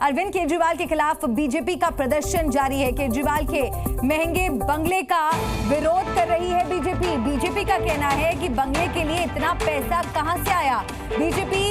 अरविंद केजरीवाल के खिलाफ बीजेपी का प्रदर्शन जारी है। केजरीवाल के महंगे बंगले का विरोध कर रही है बीजेपी। बीजेपी का कहना है कि बंगले के लिए इतना पैसा कहां से आया। बीजेपी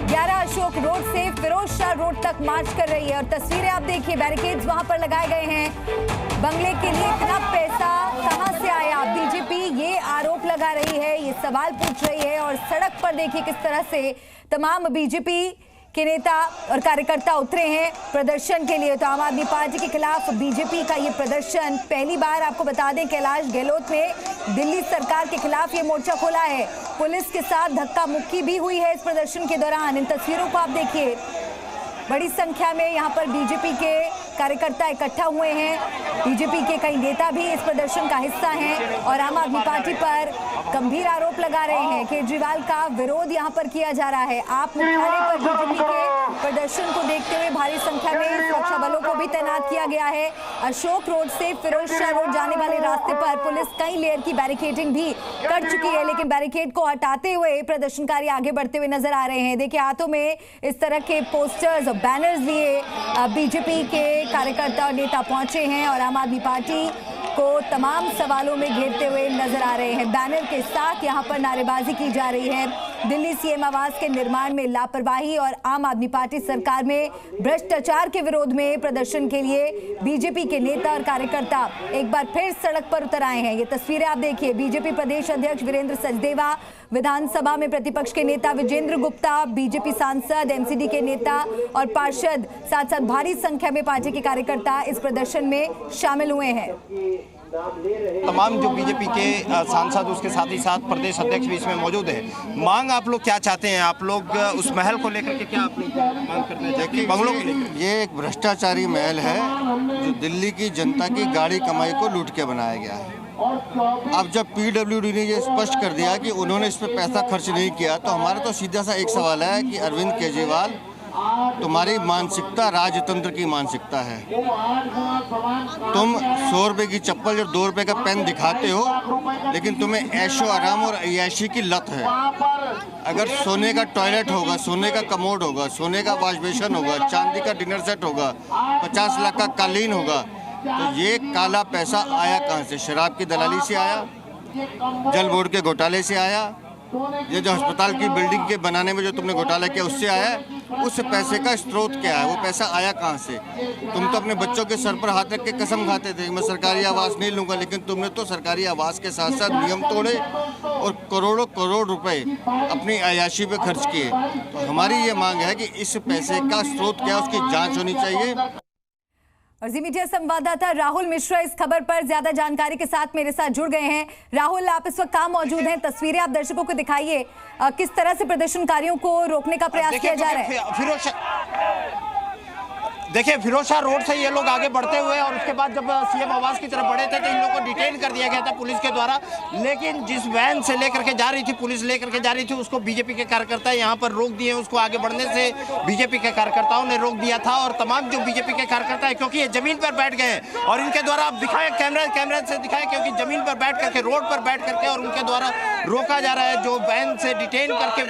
11 अशोक रोड से फिरोज शाह रोड तक मार्च कर रही है और तस्वीरें आप देखिए, बैरिकेड्स वहां पर लगाए गए हैं। बंगले के लिए इतना पैसा कहां से आया, बीजेपी ये आरोप लगा रही है, ये सवाल पूछ रही है। और सड़क पर देखिए किस तरह से तमाम बीजेपी के नेता और कार्यकर्ता उतरे हैं प्रदर्शन के लिए। तो आम आदमी पार्टी के खिलाफ बीजेपी का ये प्रदर्शन पहली बार, आपको बता दें, कैलाश गहलोत ने दिल्ली सरकार के खिलाफ ये मोर्चा खोला है। पुलिस के साथ धक्का मुक्की भी हुई है इस प्रदर्शन के दौरान। इन तस्वीरों को आप देखिए, बड़ी संख्या में यहाँ पर बीजेपी के कार्यकर्ता इकट्ठा हुए हैं। बीजेपी के कई नेता भी इस प्रदर्शन का हिस्सा हैं और आम आदमी पार्टी पर गंभीर आरोप लगा रहे हैं। केजरीवाल का विरोध यहाँ पर किया जा रहा है। आप मुख्यालय पर बीजेपी के प्रदर्शन को देखते हुए भारी संख्या में सुरक्षा बलों को भी तैनात किया गया है। अशोक रोड से फिरोज शाह रोड जाने वाले रास्ते पर पुलिस कई लेयर की बैरिकेडिंग भी कर चुकी है, लेकिन बैरिकेड को हटाते हुए प्रदर्शनकारी आगे बढ़ते हुए नजर आ रहे हैं। देखिए, हाथों में इस तरह के पोस्टर्स और बैनर्स लिए बीजेपी के कार्यकर्ता और नेता पहुंचे हैं और आम आदमी पार्टी को तमाम सवालों में घेरते हुए नजर आ रहे हैं। बैनर के साथ यहां पर नारेबाजी की जा रही है। दिल्ली सीएम आवास के निर्माण में लापरवाही और आम आदमी पार्टी सरकार में भ्रष्टाचार के विरोध में प्रदर्शन के लिए बीजेपी के नेता और कार्यकर्ता एक बार फिर सड़क पर उतर आए हैं। ये तस्वीरें आप देखिए, बीजेपी प्रदेश अध्यक्ष वीरेंद्र सचदेवा, विधानसभा में प्रतिपक्ष के नेता विजेंद्र गुप्ता, बीजेपी सांसद, एमसीडी के नेता और पार्षद, साथ साथ भारी संख्या में पार्टी के कार्यकर्ता इस प्रदर्शन में शामिल हुए हैं। तमाम जो बीजेपी के सांसद, उसके साथ ही साथ प्रदेश अध्यक्ष भी इसमें मौजूद है। मांग आप लोग क्या चाहते हैं? आप लोग उस महल को लेकर के क्या आप लोग मांग करते हैं? देखिए, बंगलों के लेकर ये एक भ्रष्टाचारी महल है जो दिल्ली की जनता की गाड़ी कमाई को लूट के बनाया गया है। अब जब पीडब्ल्यूडी ने ये स्पष्ट कर दिया कि उन्होंने इस पर पैसा खर्च नहीं किया, तो हमारा तो सीधा सा एक सवाल है कि अरविंद केजरीवाल, तुम्हारी मानसिकता राजतंत्र की मानसिकता है। तुम 100 रुपये की चप्पल और 2 रुपये का पेन दिखाते हो, लेकिन तुम्हें ऐशो आराम और अय्याशी की लत है। अगर सोने का टॉयलेट होगा, सोने का कमोड होगा, सोने का वॉश बेसिन होगा, चांदी का डिनर सेट होगा, 50 लाख का कालीन होगा, तो ये काला पैसा आया कहाँ से? शराब की दलाली से आया, जल बोर्ड के घोटाले से आया, ये जो अस्पताल की बिल्डिंग के बनाने में जो तुमने घोटाला किया उससे आया। उस पैसे का स्रोत क्या है? वो पैसा आया कहाँ से? तुम तो अपने बच्चों के सर पर हाथ रख के कसम खाते थे मैं सरकारी आवास नहीं लूंगा, लेकिन तुमने तो सरकारी आवास के साथ साथ नियम तोड़े और करोड़ों करोड़ रुपए अपनी अय्याशी पे खर्च किए। तो हमारी ये मांग है कि इस पैसे का स्रोत क्या, उसकी जाँच होनी चाहिए। और जी मीडिया संवाददाता राहुल मिश्रा इस खबर पर ज्यादा जानकारी के साथ मेरे साथ जुड़ गए हैं। राहुल, आप इस वक्त कहाँ मौजूद हैं? तस्वीरें आप दर्शकों को दिखाइए, किस तरह से प्रदर्शनकारियों को रोकने का प्रयास किया जा रहा है? देखिए, फिरोज शाह रोड से ये लोग आगे बढ़ते हुए और उसके बाद जब सीएम आवास की तरफ बढ़े थे तो इन लोगों को डिटेन कर दिया गया था पुलिस के द्वारा। लेकिन जिस वैन से लेकर के जा रही थी, पुलिस लेकर के जा रही थी, उसको बीजेपी के कार्यकर्ता यहाँ पर रोक दिए। उसको आगे बढ़ने से बीजेपी के कार्यकर्ताओं ने रोक दिया था। और तमाम जो बीजेपी के कार्यकर्ता है, क्योंकि ये जमीन पर बैठ गए हैं और इनके द्वारा आप दिखाएं, कैमरा से दिखाएं, क्योंकि जमीन पर बैठ करके, रोड पर बैठ करके और उनके द्वारा रोका जा रहा है। जो वैन से डिटेन करके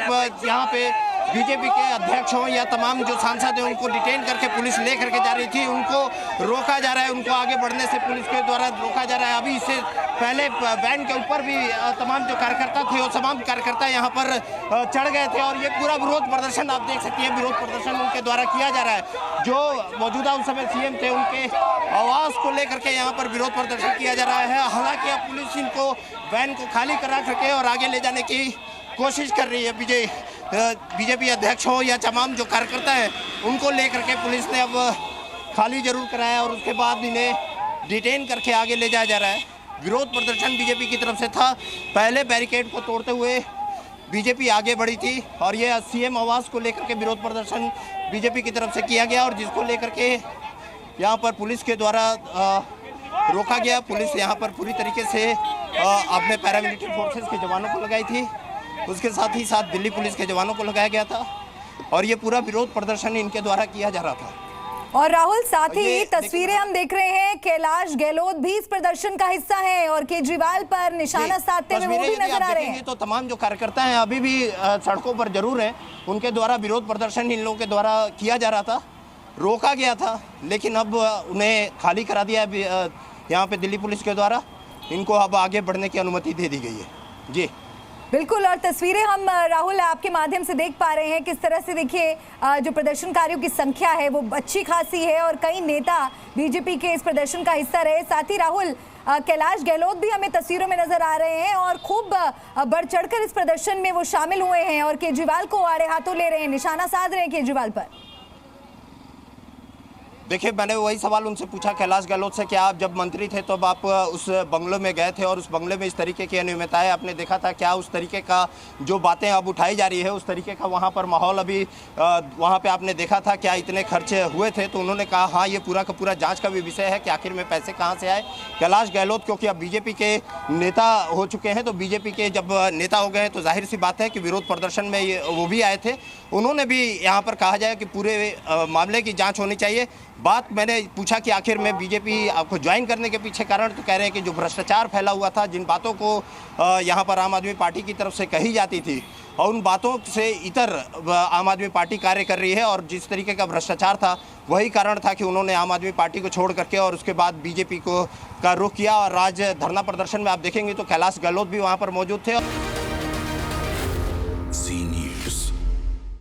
यहाँ पे बीजेपी के अध्यक्ष हों या तमाम जो सांसद हैं, उनको डिटेन करके पुलिस ले करके जा रही थी, उनको रोका जा रहा है। उनको आगे बढ़ने से पुलिस के द्वारा रोका जा रहा है। अभी इससे पहले वैन के ऊपर भी तमाम जो कार्यकर्ता थे, वो तमाम कार्यकर्ता यहाँ पर चढ़ गए थे और ये पूरा विरोध प्रदर्शन आप देख सकती हैं, विरोध प्रदर्शन उनके द्वारा किया जा रहा है। जो मौजूदा उस समय सीएम थे, उनके आवास को लेकर के यहाँ पर विरोध प्रदर्शन किया जा रहा है। हालांकि अब पुलिस इनको वैन को खाली करा करके और आगे ले जाने की कोशिश कर रही है। बीजेपी अध्यक्ष हो या तमाम जो कार्यकर्ता हैं, उनको लेकर के पुलिस ने अब खाली जरूर कराया और उसके बाद इन्हें डिटेन करके आगे ले जाया जा रहा है। विरोध प्रदर्शन बीजेपी की तरफ से था। पहले बैरिकेड को तोड़ते हुए बीजेपी आगे बढ़ी थी और ये सीएम आवास को लेकर के विरोध प्रदर्शन बीजेपी की तरफ से किया गया और जिसको लेकर के यहाँ पर पुलिस के द्वारा रोका गया। पुलिस यहाँ पर पूरी तरीके से अपने पैरामिलिट्री फोर्सेस के जवानों को लगाई थी, उसके साथ ही साथ दिल्ली पुलिस के जवानों को लगाया गया था और ये पूरा विरोध प्रदर्शन इनके द्वारा किया जा रहा था। और राहुल, साथ ही तस्वीरें हम देख रहे हैं, कैलाश गहलोत भी इस प्रदर्शन का हिस्सा हैं और केजरीवाल पर निशाना साधते हुए वो भी नजर आ रहे हैं। तो तमाम जो कार्यकर्ता हैं अभी भी सड़कों पर जरूर हैं, उनके द्वारा विरोध प्रदर्शन इन लोगों के द्वारा किया जा रहा था। रोका गया था, लेकिन अब उन्हें खाली करा दिया है यहाँ पे दिल्ली पुलिस के द्वारा। इनको अब आगे बढ़ने की अनुमति दे दी गई है। जी बिल्कुल, और तस्वीरें हम राहुल आपके माध्यम से देख पा रहे हैं किस तरह से देखिए जो प्रदर्शनकारियों की संख्या है वो अच्छी खासी है और कई नेता बीजेपी के इस प्रदर्शन का हिस्सा रहे। साथ ही राहुल कैलाश गहलोत भी हमें तस्वीरों में नजर आ रहे हैं और खूब बढ़ चढ़कर इस प्रदर्शन में वो शामिल हुए हैं और केजरीवाल को आड़े हाथों ले रहे हैं, निशाना साध रहे हैं केजरीवाल पर। देखिए, मैंने वही सवाल उनसे पूछा कैलाश गहलोत से कि आप जब मंत्री थे तब आप उस बंगलों में गए थे और उस बंगले में इस तरीके की अनियमितताएं आपने देखा था, क्या उस तरीके का जो बातें अब उठाई जा रही है उस तरीके का वहाँ पर माहौल अभी वहाँ पे आपने देखा था, क्या इतने खर्चे हुए थे? तो उन्होंने कहा हाँ, ये पूरा का पूरा जांच का भी विषय है कि आखिर में पैसे कहाँ से आए। कैलाश गहलोत क्योंकि अब बीजेपी के नेता हो चुके हैं, तो बीजेपी के जब नेता हो गए तो जाहिर सी बात है कि विरोध प्रदर्शन में वो भी आए थे। उन्होंने भी यहाँ पर कहा जाए कि पूरे मामले की जाँच होनी चाहिए। बात मैंने पूछा कि आखिर में बीजेपी आपको ज्वाइन करने के पीछे कारण, तो कह रहे हैं कि जो भ्रष्टाचार फैला हुआ था, जिन बातों को यहाँ पर आम आदमी पार्टी की तरफ से कही जाती थी और उन बातों से इतर आम आदमी पार्टी कार्य कर रही है और जिस तरीके का भ्रष्टाचार था वही कारण था कि उन्होंने आम आदमी पार्टी को छोड़ करके और उसके बाद बीजेपी का रुख किया। और आज धरना प्रदर्शन में आप देखेंगे तो कैलाश गहलोत भी वहाँ पर मौजूद थे।